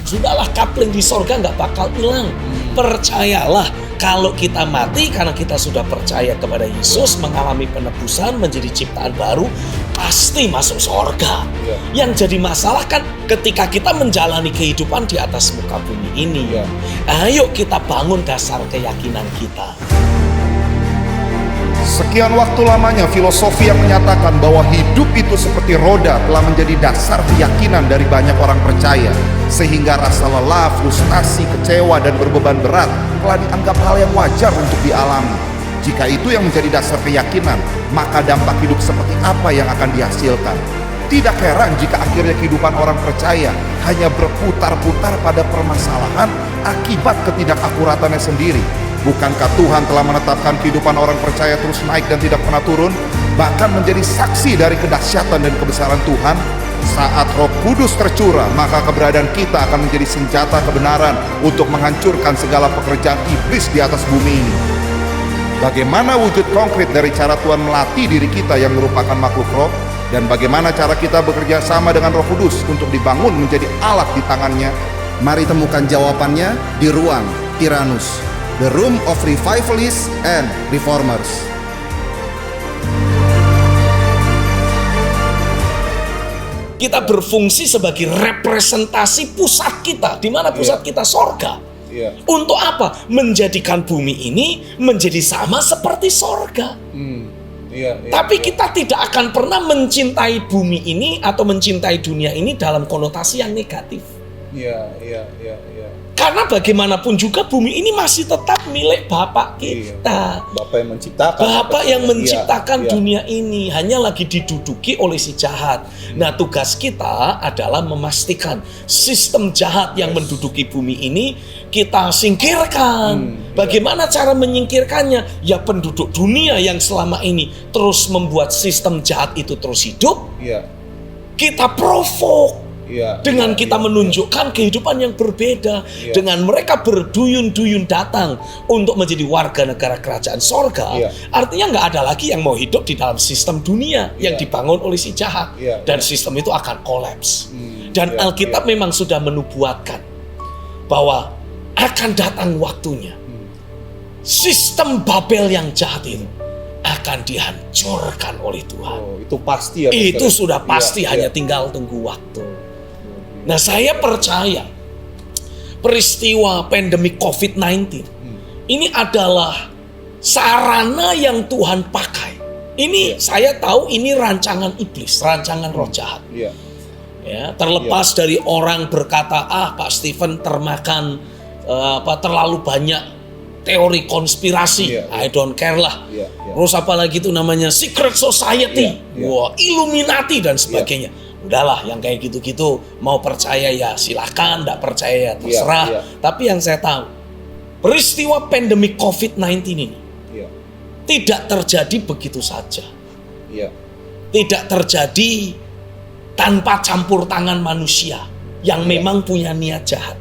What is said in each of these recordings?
Sudahlah, kapling di sorga nggak bakal hilang. Percayalah, kalau kita mati karena kita sudah percaya kepada Yesus, mengalami penebusan, menjadi ciptaan baru, pasti masuk sorga. Yang jadi masalah kan ketika kita menjalani kehidupan di atas muka bumi ini. Ayo kita bangun dasar keyakinan kita. Sekian waktu lamanya filosofi yang menyatakan bahwa hidup itu seperti roda telah menjadi dasar keyakinan dari banyak orang percaya, sehingga rasa lelah, frustasi, kecewa, dan berbeban berat telah dianggap hal yang wajar untuk dialami. Jika itu yang menjadi dasar keyakinan, maka dampak hidup seperti apa yang akan dihasilkan? Tidak heran jika akhirnya kehidupan orang percaya hanya berputar-putar pada permasalahan akibat ketidakakuratannya sendiri. Bukankah Tuhan telah menetapkan kehidupan orang percaya terus naik dan tidak pernah turun, bahkan menjadi saksi dari kedahsyatan dan kebesaran Tuhan? Saat Roh Kudus tercurah, maka keberadaan kita akan menjadi senjata kebenaran untuk menghancurkan segala pekerjaan iblis di atas bumi ini. Bagaimana wujud konkret dari cara Tuhan melatih diri kita yang merupakan makhluk roh? Dan bagaimana cara kita bekerja sama dengan Roh Kudus untuk dibangun menjadi alat di tangannya? Mari temukan jawabannya di ruang Tyrannus, the room of revivalists and reformers. Kita berfungsi sebagai representasi pusat kita. Di mana pusat kita? Sorga. Untuk apa? Menjadikan bumi ini menjadi sama seperti sorga. Tapi kita tidak akan pernah mencintai bumi ini atau mencintai dunia ini dalam konotasi yang negatif. Karena bagaimanapun juga bumi ini masih tetap milik Bapak kita. Bapak yang menciptakan. Bapak yang menciptakan dunia ini, hanya lagi diduduki oleh si jahat. Nah, tugas kita adalah memastikan sistem jahat yang menduduki bumi ini kita singkirkan. Bagaimana cara menyingkirkannya? Ya penduduk dunia yang selama ini terus membuat sistem jahat itu terus hidup. Kita provoke. Dengan kita menunjukkan kehidupan yang berbeda. Dengan mereka berduyun-duyun datang untuk menjadi warga negara kerajaan sorga. Artinya nggak ada lagi yang mau hidup di dalam sistem dunia yang dibangun oleh si jahat. Dan sistem itu akan kolaps. Dan Alkitab memang sudah menubuatkan bahwa akan datang waktunya sistem Babel yang jahat itu akan dihancurkan oleh Tuhan. Itu pasti ya. Itu sudah pasti, hanya tinggal tunggu waktu. Nah, saya percaya peristiwa pandemi COVID-19 ini adalah sarana yang Tuhan pakai. Ini saya tahu ini rancangan iblis, rancangan roh jahat. Ya, terlepas dari orang berkata, Pak Stephen termakan terlalu banyak teori konspirasi. I don't care lah. Terus apalagi itu namanya secret society, Illuminati dan sebagainya. Udahlah, yang kayak gitu-gitu mau percaya ya silahkan, tidak percaya ya terserah. Tapi yang saya tahu, peristiwa pandemi COVID-19 ini tidak terjadi begitu saja. Tidak terjadi tanpa campur tangan manusia yang memang punya niat jahat.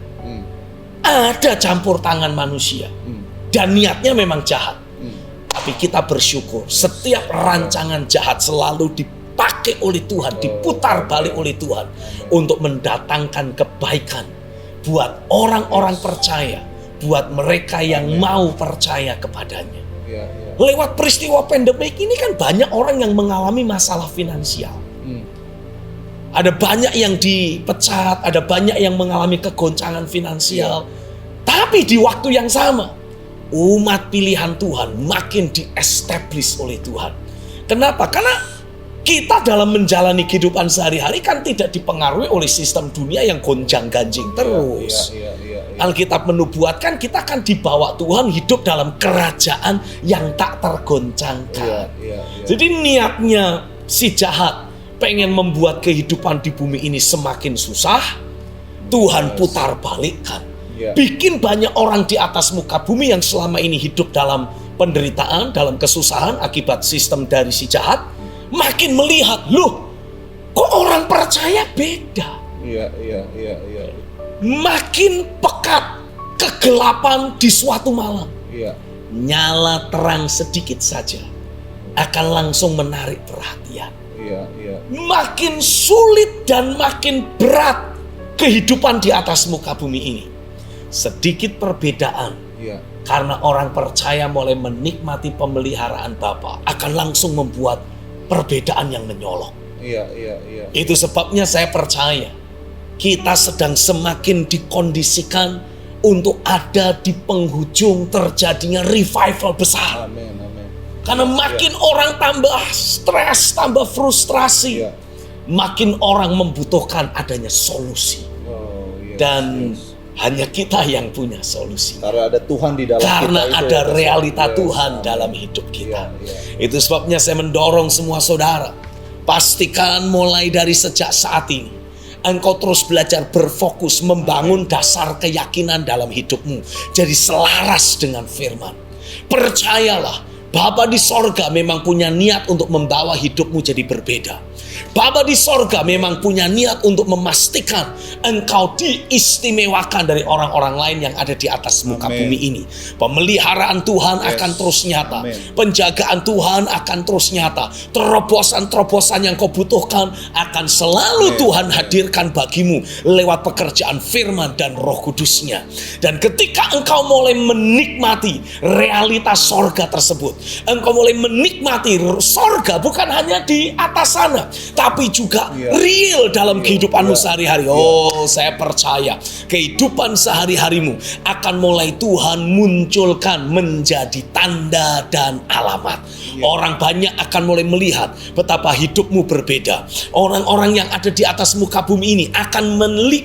Ada campur tangan manusia dan niatnya memang jahat. Tapi kita bersyukur setiap rancangan jahat selalu dipakai oleh Tuhan, diputar balik oleh Tuhan untuk mendatangkan kebaikan buat orang-orang percaya, buat mereka yang mau percaya kepadanya. Lewat peristiwa pandemik ini kan banyak orang yang mengalami masalah finansial. Ada banyak yang dipecat, ada banyak yang mengalami kegoncangan finansial. Tapi di waktu yang sama, umat pilihan Tuhan makin di-establish oleh Tuhan. Kenapa? Karena kita dalam menjalani kehidupan sehari-hari kan tidak dipengaruhi oleh sistem dunia yang gonjang-ganjing terus. Alkitab menubuatkan kita akan dibawa Tuhan hidup dalam kerajaan yang tak tergoncangkan. Jadi niatnya si jahat pengen membuat kehidupan di bumi ini semakin susah, Tuhan putar balikkan. Bikin banyak orang di atas muka bumi yang selama ini hidup dalam penderitaan, dalam kesusahan akibat sistem dari si jahat, makin melihat, loh, kok orang percaya beda. Makin pekat kegelapan di suatu malam. Nyala terang sedikit saja akan langsung menarik perhatian. Makin sulit dan makin berat kehidupan di atas muka bumi ini. Sedikit perbedaan. Iya. Karena orang percaya mulai menikmati pemeliharaan Bapa akan langsung membuat perbedaan yang menyolok. Iya. Itu sebabnya saya percaya kita sedang semakin dikondisikan untuk ada di penghujung terjadinya revival besar. Amin. Karena makin orang tambah stres, tambah frustrasi, Iya. makin orang membutuhkan adanya solusi. Dan hanya kita yang punya solusi. Karena ada Tuhan di dalam Karena kita itu, ada ya, realita Yes. Tuhan Amin. dalam hidup kita. Iya. Itu sebabnya saya mendorong semua saudara, pastikan mulai dari sejak saat ini engkau terus belajar berfokus membangun dasar keyakinan dalam hidupmu. Jadi selaras dengan firman. Percayalah, Bapa di sorga memang punya niat untuk membawa hidupmu jadi berbeda. Bapa di sorga memang punya niat untuk memastikan engkau diistimewakan dari orang-orang lain yang ada di atas muka Amin. bumi ini. Pemeliharaan Tuhan Yes. akan terus nyata. Amin. Penjagaan Tuhan akan terus nyata. Terobosan-terobosan yang kau butuhkan akan selalu Amin. Tuhan hadirkan bagimu lewat pekerjaan firman dan Roh Kudus-Nya. Dan ketika engkau mulai menikmati realitas sorga tersebut, engkau mulai menikmati sorga bukan hanya di atas sana, tapi juga real dalam kehidupanmu sehari-hari. Oh, saya percaya kehidupan sehari-harimu akan mulai Tuhan munculkan menjadi tanda dan alamat. Orang banyak akan mulai melihat betapa hidupmu berbeda. Orang-orang yang ada di atas muka bumi ini akan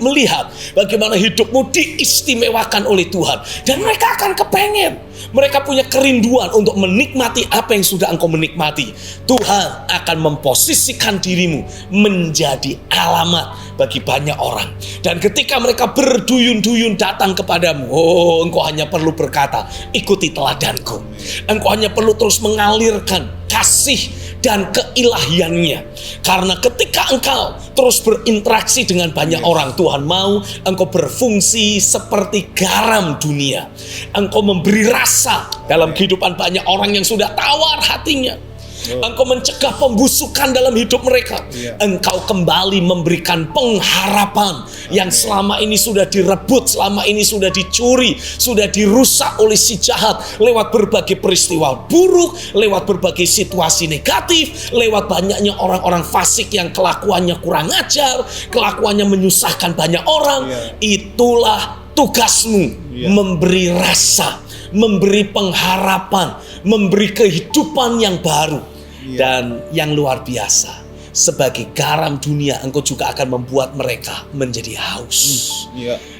melihat bagaimana hidupmu diistimewakan oleh Tuhan. Dan mereka akan kepengen. Mereka punya kerinduan untuk menikmati apa yang sudah engkau menikmati. Tuhan akan memposisikan dirimu menjadi alamat bagi banyak orang. Dan ketika mereka berduyun-duyun datang kepadamu, oh, engkau hanya perlu berkata, ikuti teladanku. Engkau hanya perlu terus mengalirkan kasih dan keilahiannya. Karena ketika engkau terus berinteraksi dengan banyak orang, Tuhan mau engkau berfungsi seperti garam dunia. Engkau memberi rasa dalam kehidupan banyak orang yang sudah tawar hatinya. Engkau mencegah pembusukan dalam hidup mereka. Engkau kembali memberikan pengharapan yang selama ini sudah direbut, selama ini sudah dicuri, sudah dirusak oleh si jahat lewat berbagai peristiwa buruk, lewat berbagai situasi negatif, lewat banyaknya orang-orang fasik yang kelakuannya kurang ajar, kelakuannya menyusahkan banyak orang. Itulah tugasmu, memberi rasa, memberi pengharapan, memberi kehidupan yang baru. Dan yang luar biasa, sebagai garam dunia, engkau juga akan membuat mereka menjadi haus.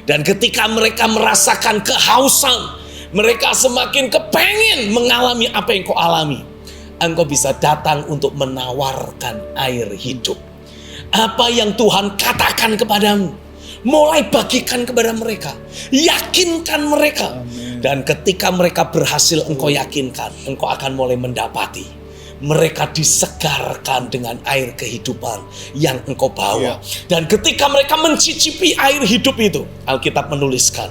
Dan ketika mereka merasakan kehausan, mereka semakin kepengen mengalami apa yang kau alami. Engkau bisa datang untuk menawarkan air hidup. Apa yang Tuhan katakan kepadamu, mulai bagikan kepada mereka, yakinkan mereka. Dan ketika mereka berhasil engkau yakinkan, engkau akan mulai mendapati mereka disegarkan dengan air kehidupan yang engkau bawa. Dan ketika mereka mencicipi air hidup itu, Alkitab menuliskan,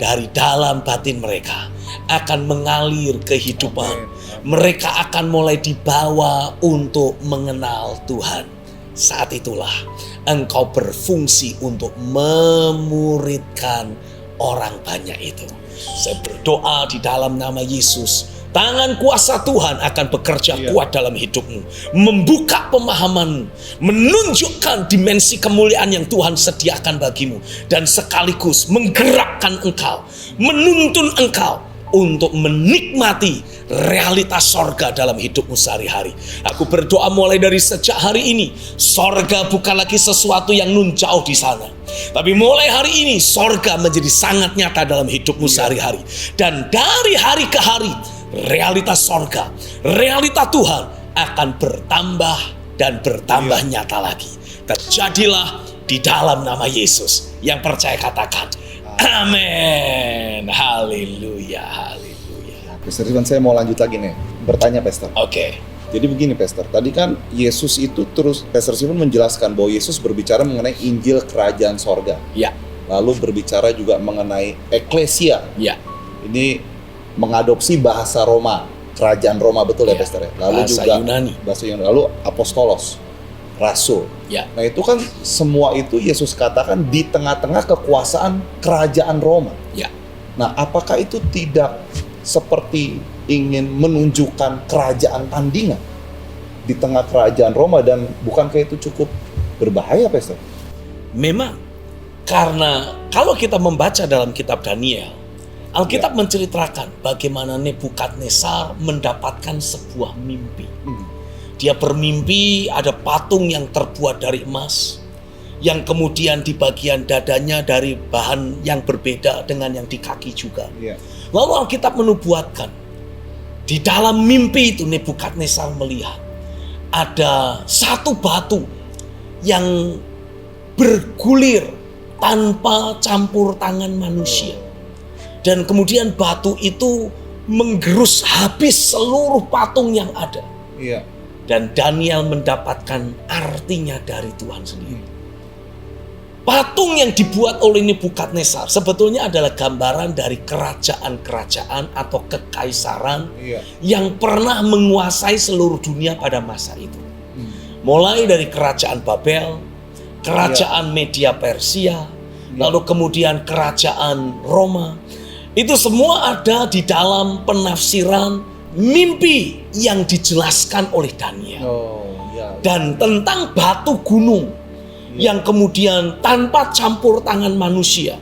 dari dalam batin mereka akan mengalir kehidupan. Mereka akan mulai dibawa untuk mengenal Tuhan. Saat itulah engkau berfungsi untuk memuridkan orang banyak itu. Saya berdoa di dalam nama Yesus, tangan kuasa Tuhan akan bekerja kuat dalam hidupmu, membuka pemahamanmu, menunjukkan dimensi kemuliaan yang Tuhan sediakan bagimu, dan sekaligus menggerakkan engkau, menuntun engkau untuk menikmati realitas sorga dalam hidupmu sehari-hari. Aku berdoa mulai dari sejak hari ini, sorga bukan lagi sesuatu yang nun jauh di sana, tapi mulai hari ini sorga menjadi sangat nyata dalam hidupmu sehari-hari. Dan dari hari ke hari, realitas sorga, realitas Tuhan akan bertambah dan bertambah nyata lagi. Terjadilah di dalam nama Yesus. Yang percaya katakan amin. Haleluya, haleluya. Pastor Silvan, saya mau lanjut lagi nih, bertanya Pastor. Oke. Jadi begini Pastor, tadi kan Yesus itu terus, Pastor Silvan menjelaskan bahwa Yesus berbicara mengenai Injil Kerajaan Sorga. Ya. Lalu berbicara juga mengenai eklesia. Ya. Ini mengadopsi bahasa Roma, Kerajaan Roma, betul ya Pastor ya? Lalu Bahasa juga Yunani. bahasa Yunani, lalu apostolos. rasul. Ya. Nah itu kan semua itu Yesus katakan di tengah-tengah kekuasaan kerajaan Roma. Ya. Nah apakah itu tidak seperti ingin menunjukkan kerajaan tandingan di tengah kerajaan Roma, dan bukankah itu cukup berbahaya, Pastor? Memang, karena kalau kita membaca dalam kitab Daniel, Alkitab menceritakan bagaimana Nebukadnezar mendapatkan sebuah mimpi. Dia bermimpi ada patung yang terbuat dari emas, yang kemudian di bagian dadanya dari bahan yang berbeda dengan yang di kaki juga. Lalu Alkitab menubuatkan, di dalam mimpi itu Nebukadnezar melihat ada satu batu yang bergulir tanpa campur tangan manusia. Dan kemudian batu itu menggerus habis seluruh patung yang ada. Dan Daniel mendapatkan artinya dari Tuhan sendiri. Patung yang dibuat oleh Nebukadnezar sebetulnya adalah gambaran dari kerajaan-kerajaan atau kekaisaran yang pernah menguasai seluruh dunia pada masa itu. Mulai dari kerajaan Babel, kerajaan Media Persia, lalu kemudian kerajaan Roma. Itu semua ada di dalam penafsiran mimpi yang dijelaskan oleh Daniel. Dan tentang batu gunung yang kemudian tanpa campur tangan manusia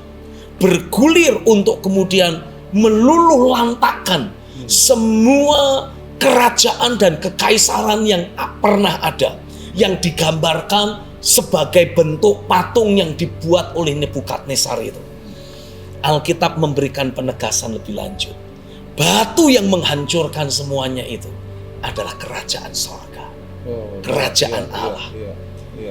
bergulir untuk kemudian meluluh lantakkan semua kerajaan dan kekaisaran yang pernah ada, yang digambarkan sebagai bentuk patung yang dibuat oleh Nebukadnezar itu. Alkitab memberikan penegasan lebih lanjut. Batu yang menghancurkan semuanya itu adalah kerajaan sorga, kerajaan Allah.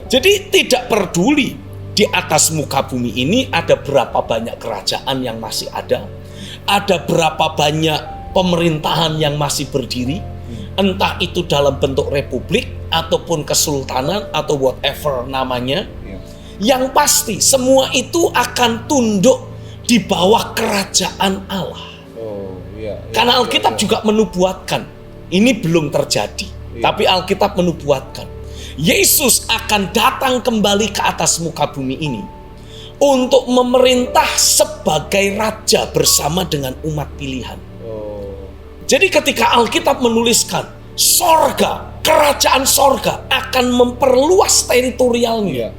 Jadi tidak peduli di atas muka bumi ini ada berapa banyak kerajaan yang masih ada berapa banyak pemerintahan yang masih berdiri, entah itu dalam bentuk republik ataupun kesultanan atau whatever namanya. Yang pasti semua itu akan tunduk di bawah kerajaan Allah. Karena Alkitab juga menubuatkan, ini belum terjadi, tapi Alkitab menubuatkan Yesus akan datang kembali ke atas muka bumi ini untuk memerintah sebagai raja bersama dengan umat pilihan. Jadi ketika Alkitab menuliskan sorga, kerajaan sorga akan memperluas teritorialnya.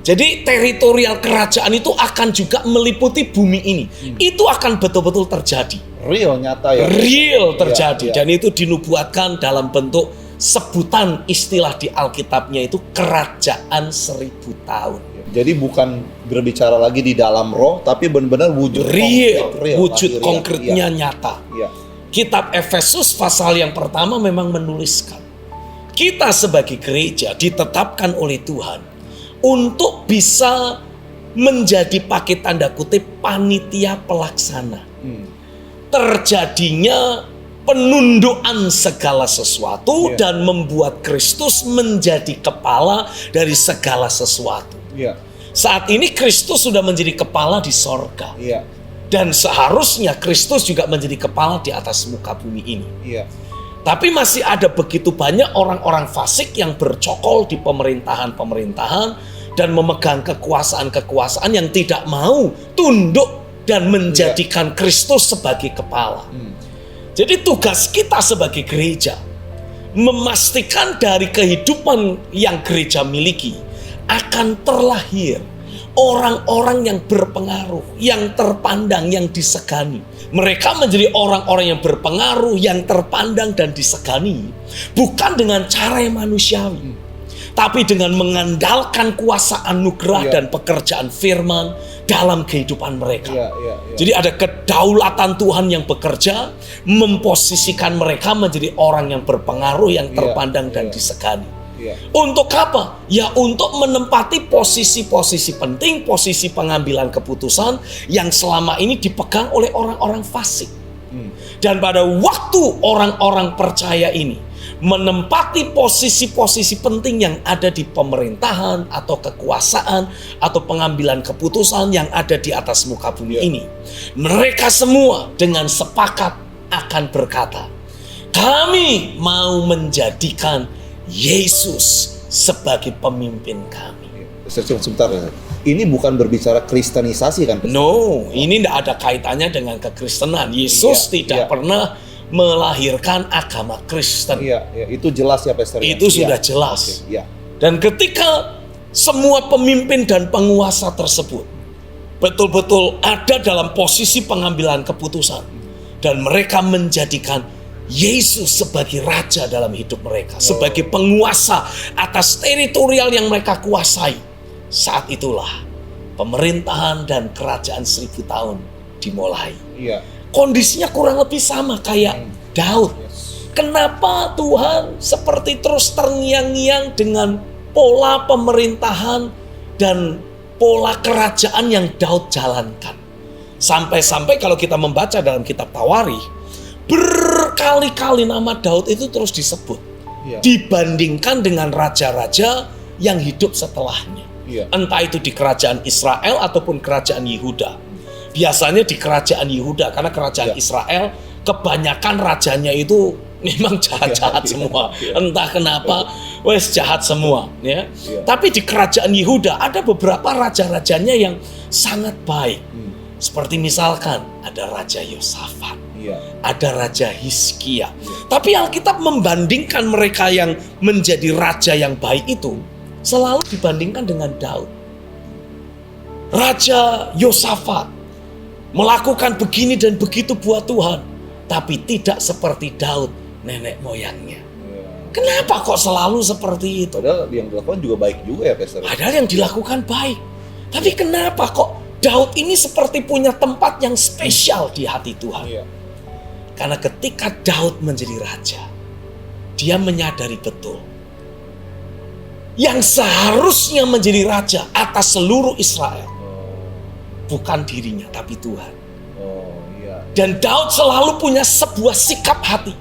Jadi teritorial kerajaan itu akan juga meliputi bumi ini. Itu akan betul-betul terjadi. Real, nyata ya. Real terjadi. Dan itu dinubuatkan dalam bentuk sebutan istilah di Alkitabnya itu kerajaan 1000 tahun. Jadi bukan berbicara lagi di dalam roh, tapi benar-benar wujud real, wujud real. konkretnya nyata. Kitab Efesus pasal yang pertama memang menuliskan kita sebagai gereja ditetapkan oleh Tuhan untuk bisa menjadi pakai tanda kutip panitia pelaksana. Terjadinya penundukan segala sesuatu dan membuat Kristus menjadi kepala dari segala sesuatu. Saat ini Kristus sudah menjadi kepala di sorga. Dan seharusnya Kristus juga menjadi kepala di atas muka bumi ini. Tapi masih ada begitu banyak orang-orang fasik yang bercokol di pemerintahan-pemerintahan dan memegang kekuasaan-kekuasaan yang tidak mau tunduk dan menjadikan Kristus sebagai kepala. Jadi tugas kita sebagai gereja memastikan dari kehidupan yang gereja miliki akan terlahir orang-orang yang berpengaruh, yang terpandang, yang disegani. Mereka menjadi orang-orang yang berpengaruh, yang terpandang dan disegani, bukan dengan cara yang manusiawi, tapi dengan mengandalkan kuasa anugerah dan pekerjaan firman dalam kehidupan mereka. Jadi ada kedaulatan Tuhan yang bekerja, memposisikan mereka menjadi orang yang berpengaruh, yang terpandang dan disegani. Untuk apa? Ya untuk menempati posisi-posisi penting, posisi pengambilan keputusan yang selama ini dipegang oleh orang-orang fasik. Dan pada waktu orang-orang percaya ini menempati posisi-posisi penting yang ada di pemerintahan atau kekuasaan atau pengambilan keputusan yang ada di atas muka bumi ini, mereka semua dengan sepakat akan berkata, kami mau menjadikan Yesus sebagai pemimpin kami. Sebentar. Ini bukan berbicara kristenisasi kan? No, ini tidak ada kaitannya dengan kekristenan. Yesus tidak pernah melahirkan agama Kristen. Iya, itu jelas ya Pastor. Itu sudah jelas. Iya. Dan ketika semua pemimpin dan penguasa tersebut betul-betul ada dalam posisi pengambilan keputusan dan mereka menjadikan Yesus sebagai raja dalam hidup mereka, sebagai penguasa atas teritorial yang mereka kuasai. Saat itulah pemerintahan dan kerajaan 1000 tahun dimulai. Iya. Kondisinya kurang lebih sama kayak Daud. Kenapa Tuhan seperti terus terngiang-ngiang dengan pola pemerintahan dan pola kerajaan yang Daud jalankan? Sampai-sampai kalau kita membaca dalam kitab Tawarikh, berkali-kali nama Daud itu terus disebut. Dibandingkan dengan raja-raja yang hidup setelahnya. Entah itu di kerajaan Israel ataupun kerajaan Yehuda. Biasanya di kerajaan Yehuda, karena kerajaan Israel kebanyakan rajanya itu memang jahat-jahat semua. Entah kenapa, wes jahat semua. Ya. Tapi di kerajaan Yehuda ada beberapa raja-rajanya yang sangat baik. Seperti misalkan ada Raja Yosafat, ada Raja Hizkia. Tapi Alkitab membandingkan mereka yang menjadi raja yang baik itu selalu dibandingkan dengan Daud. Raja Yosafat melakukan begini dan begitu buat Tuhan, tapi tidak seperti Daud, nenek moyangnya. Kenapa kok selalu seperti itu? Padahal yang dilakukan juga baik juga ya Pastor. Padahal yang dilakukan baik. Tapi kenapa kok Daud ini seperti punya tempat yang spesial di hati Tuhan? Karena ketika Daud menjadi raja, dia menyadari betul yang seharusnya menjadi raja atas seluruh Israel bukan dirinya tapi Tuhan. Dan Daud selalu punya sebuah sikap hati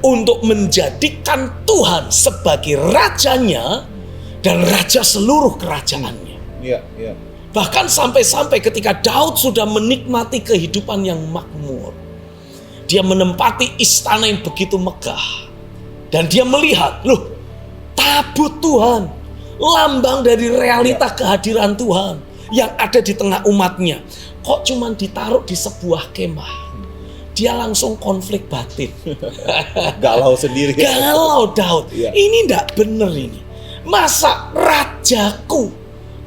untuk menjadikan Tuhan sebagai rajanya dan raja seluruh kerajaannya. Bahkan sampai-sampai ketika Daud sudah menikmati kehidupan yang makmur, dia menempati istana yang begitu megah, dan dia melihat, loh, tabut Tuhan, lambang dari realita kehadiran Tuhan yang ada di tengah umatnya, kok cuman ditaruh di sebuah kemah. Dia langsung konflik batin. Galau sendiri. Galau Daud. Ini ndak bener ini. Masa rajaku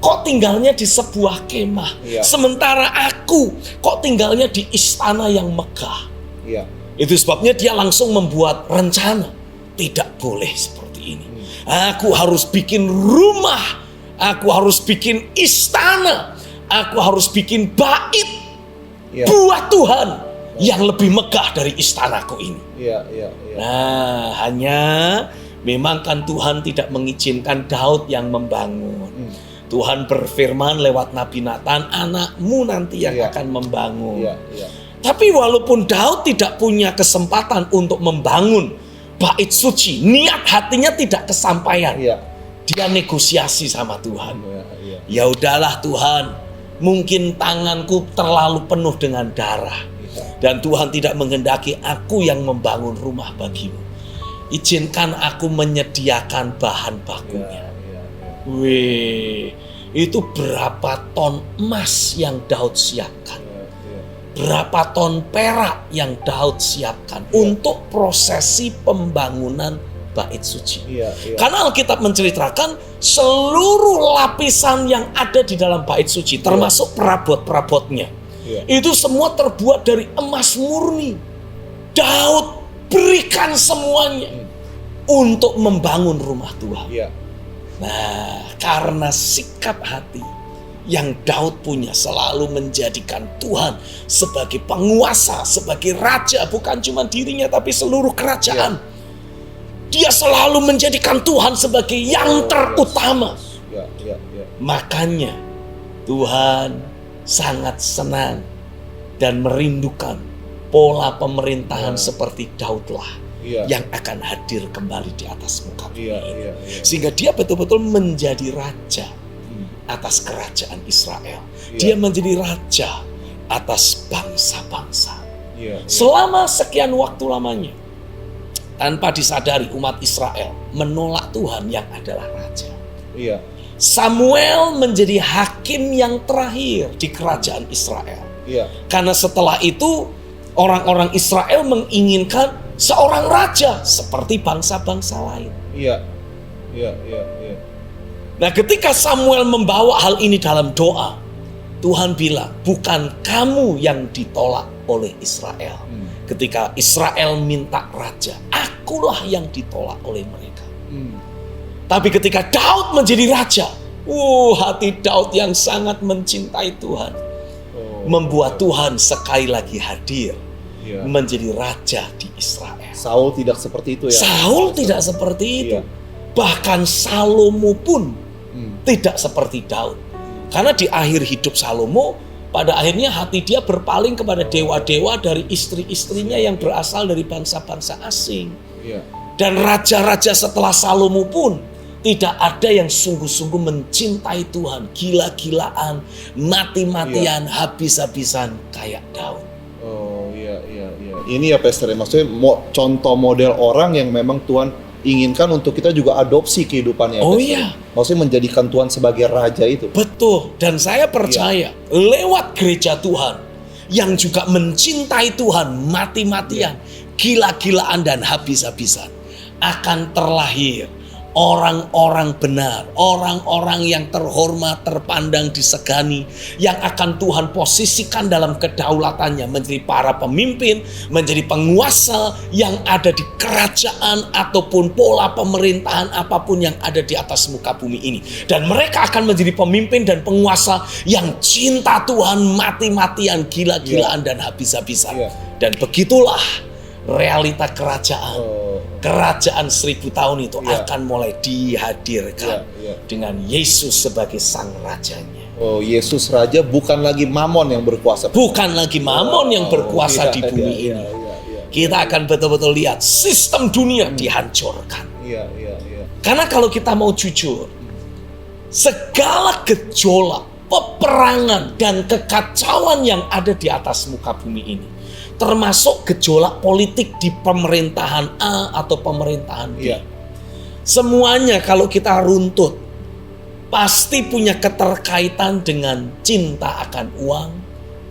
kok tinggalnya di sebuah kemah, sementara aku kok tinggalnya di istana yang megah. Itu sebabnya dia langsung membuat rencana. Tidak boleh seperti ini. Aku harus bikin rumah, aku harus bikin istana, aku harus bikin bait buat Tuhan yang lebih megah dari istanaku ini. Nah, hanya memang kan Tuhan tidak mengizinkan Daud yang membangun. Tuhan berfirman lewat Nabi Nathan, anakmu nanti yang akan membangun. Tapi walaupun Daud tidak punya kesempatan untuk membangun bait suci, niat hatinya tidak kesampaian. Dia negosiasi sama Tuhan. Ya udahlah Tuhan, mungkin tanganku terlalu penuh dengan darah. Dan Tuhan tidak menghendaki aku yang membangun rumah bagimu. Izinkan aku menyediakan bahan bakunya. Wih, itu berapa ton emas yang Daud siapkan. Berapa ton perak yang Daud siapkan untuk prosesi pembangunan bait suci. Karena Alkitab menceritakan seluruh lapisan yang ada di dalam bait suci, termasuk perabot-perabotnya, itu semua terbuat dari emas murni. Daud berikan semuanya untuk membangun rumah Tuhan. Nah, karena sikap hati yang Daud punya selalu menjadikan Tuhan sebagai penguasa, sebagai raja, bukan cuma dirinya tapi seluruh kerajaan. Dia selalu menjadikan Tuhan sebagai yang terutama. Makanya Tuhan sangat senang dan merindukan pola pemerintahan seperti Daudlah yang akan hadir kembali di atas muka bumi ini. Sehingga dia betul-betul menjadi raja atas kerajaan Israel. Dia menjadi raja atas bangsa-bangsa. Selama sekian waktu lamanya. tanpa disadari umat Israel menolak Tuhan yang adalah raja. Iya. Samuel menjadi hakim yang terakhir di kerajaan Israel. Iya. Karena setelah itu orang-orang Israel menginginkan seorang raja seperti bangsa-bangsa lain. Iya. Iya, iya, iya. Nah, ketika Samuel membawa hal ini dalam doa, Tuhan bilang, bukan kamu yang ditolak oleh Israel. Ketika Israel minta raja, akulah yang ditolak oleh mereka. Tapi ketika Daud menjadi raja, hati Daud yang sangat mencintai Tuhan, membuat Tuhan sekali lagi hadir, menjadi raja di Israel. Saul tidak seperti itu ya. Saul tidak seperti itu. Iya. Bahkan Salomo pun tidak seperti Daud. Karena di akhir hidup Salomo, pada akhirnya hati dia berpaling kepada dewa-dewa dari istri-istrinya yang berasal dari bangsa-bangsa asing. Iya. Dan raja-raja setelah Salomo pun tidak ada yang sungguh-sungguh mencintai Tuhan, gila-gilaan, mati-matian, habis-habisan kayak Daud. Oh iya, iya, iya. Ini ya Pastor, maksudnya contoh model orang yang memang Tuhan inginkan untuk kita juga adopsi kehidupannya. Oh Pastor. iya. Maksudnya menjadikan Tuhan sebagai raja itu. Betul, dan saya percaya lewat gereja Tuhan yang juga mencintai Tuhan mati-matian, gila-gilaan dan habis-habisan, akan terlahir orang-orang benar, orang-orang yang terhormat, terpandang, disegani, yang akan Tuhan posisikan dalam kedaulatannya menjadi para pemimpin, menjadi penguasa yang ada di kerajaan ataupun pola pemerintahan apapun yang ada di atas muka bumi ini. Dan mereka akan menjadi pemimpin dan penguasa yang cinta Tuhan mati-matian, gila-gilaan dan habis-habisan. Dan begitulah realita kerajaan. Kerajaan 1000 tahun itu akan mulai dihadirkan dengan Yesus sebagai sang rajanya. Oh, Yesus raja, bukan lagi Mamon yang berkuasa. Bukan lagi Mamon yang berkuasa di bumi ini. Kita akan betul-betul lihat sistem dunia dihancurkan. Iya, iya, iya. Karena kalau kita mau jujur, segala gejolak, peperangan dan kekacauan yang ada di atas muka bumi ini, termasuk gejolak politik di pemerintahan A atau pemerintahan B. Semuanya kalau kita runtut, pasti punya keterkaitan dengan cinta akan uang,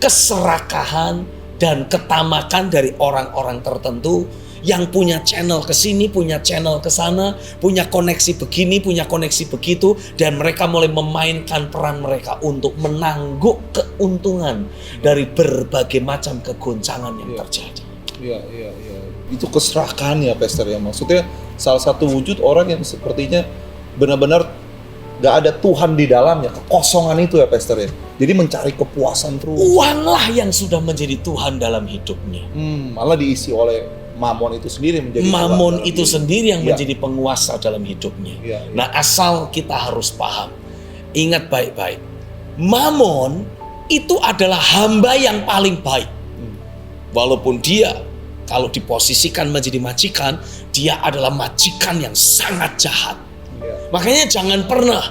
keserakahan, dan ketamakan dari orang-orang tertentu yang punya channel ke sini, punya channel ke sana, punya koneksi begini, punya koneksi begitu, dan mereka mulai memainkan peran mereka untuk menangguk keuntungan dari berbagai macam kegoncangan yang terjadi. Iya, iya, iya. Itu keserakahan ya, Pastor ya. Maksudnya salah satu wujud orang yang sepertinya benar-benar gak ada Tuhan di dalamnya, kekosongan itu ya, Pastor ya. Jadi mencari kepuasan terus. Uanglah yang sudah menjadi Tuhan dalam hidupnya. Malah diisi oleh Mamon itu sendiri menjadi Mamon itu sendiri yang menjadi penguasa dalam hidupnya. Iya. Nah, asal kita harus paham, ingat baik-baik, Mamon itu adalah hamba yang paling baik. Walaupun dia kalau diposisikan menjadi majikan, dia adalah majikan yang sangat jahat. Makanya jangan pernah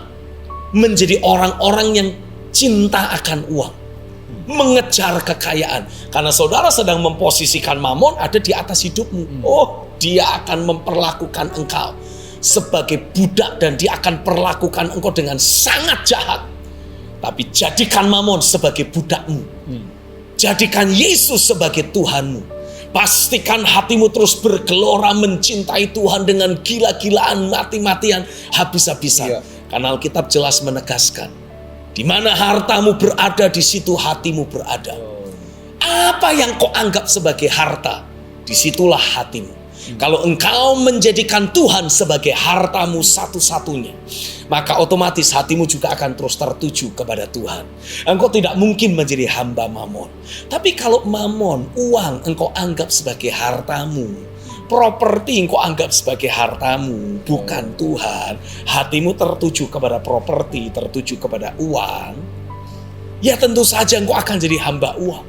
menjadi orang-orang yang cinta akan uang, mengejar kekayaan, karena saudara sedang memposisikan Mamon ada di atas hidupmu. Dia akan memperlakukan engkau sebagai budak dan dia akan perlakukan engkau dengan sangat jahat. Tapi jadikan Mamon sebagai budakmu, jadikan Yesus sebagai Tuhanmu. Pastikan hatimu terus bergelora mencintai Tuhan dengan gila-gilaan, mati-matian, habis-habisan. Karena Alkitab jelas menegaskan, di mana hartamu berada, di situ hatimu berada. Apa yang kau anggap sebagai harta, disitulah hatimu. Kalau engkau menjadikan Tuhan sebagai hartamu satu-satunya, maka otomatis hatimu juga akan terus tertuju kepada Tuhan. Engkau tidak mungkin menjadi hamba Mamon. Tapi kalau Mamon, uang, engkau anggap sebagai hartamu, properti engkau anggap sebagai hartamu, bukan Tuhan, hatimu tertuju kepada properti, tertuju kepada uang, ya tentu saja engkau akan jadi hamba uang.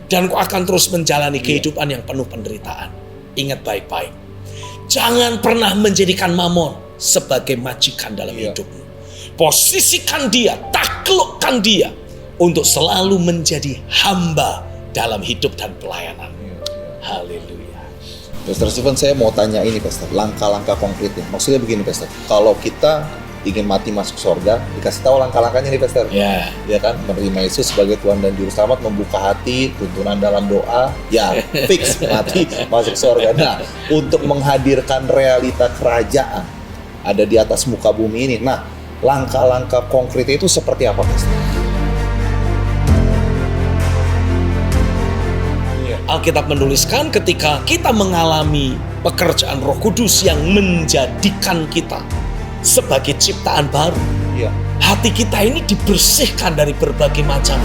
Dan engkau akan terus menjalani kehidupan yang penuh penderitaan. Ingat baik-baik, jangan pernah menjadikan Mamon sebagai majikan dalam hidupmu. Posisikan dia, taklukkan dia untuk selalu menjadi hamba dalam hidup dan pelayanan. Haleluya. Pastor Stephen, saya mau tanya ini, Pastor. Langkah-langkah konkretnya. Maksudnya begini, Pastor. Kalau kita ingin mati masuk surga, dikasih tahu langkah-langkahnya nih, Pastor. Ya. Ya kan, menerima Yesus sebagai Tuhan dan Juru Selamat, membuka hati, tuntunan dalam doa, ya fix mati masuk surga. Nah, untuk menghadirkan realita kerajaan ada di atas muka bumi ini. Nah, langkah-langkah konkretnya itu seperti apa, Pastor? Alkitab menuliskan ketika kita mengalami pekerjaan Roh Kudus yang menjadikan kita sebagai ciptaan baru, Iya. hati kita ini dibersihkan dari berbagai macam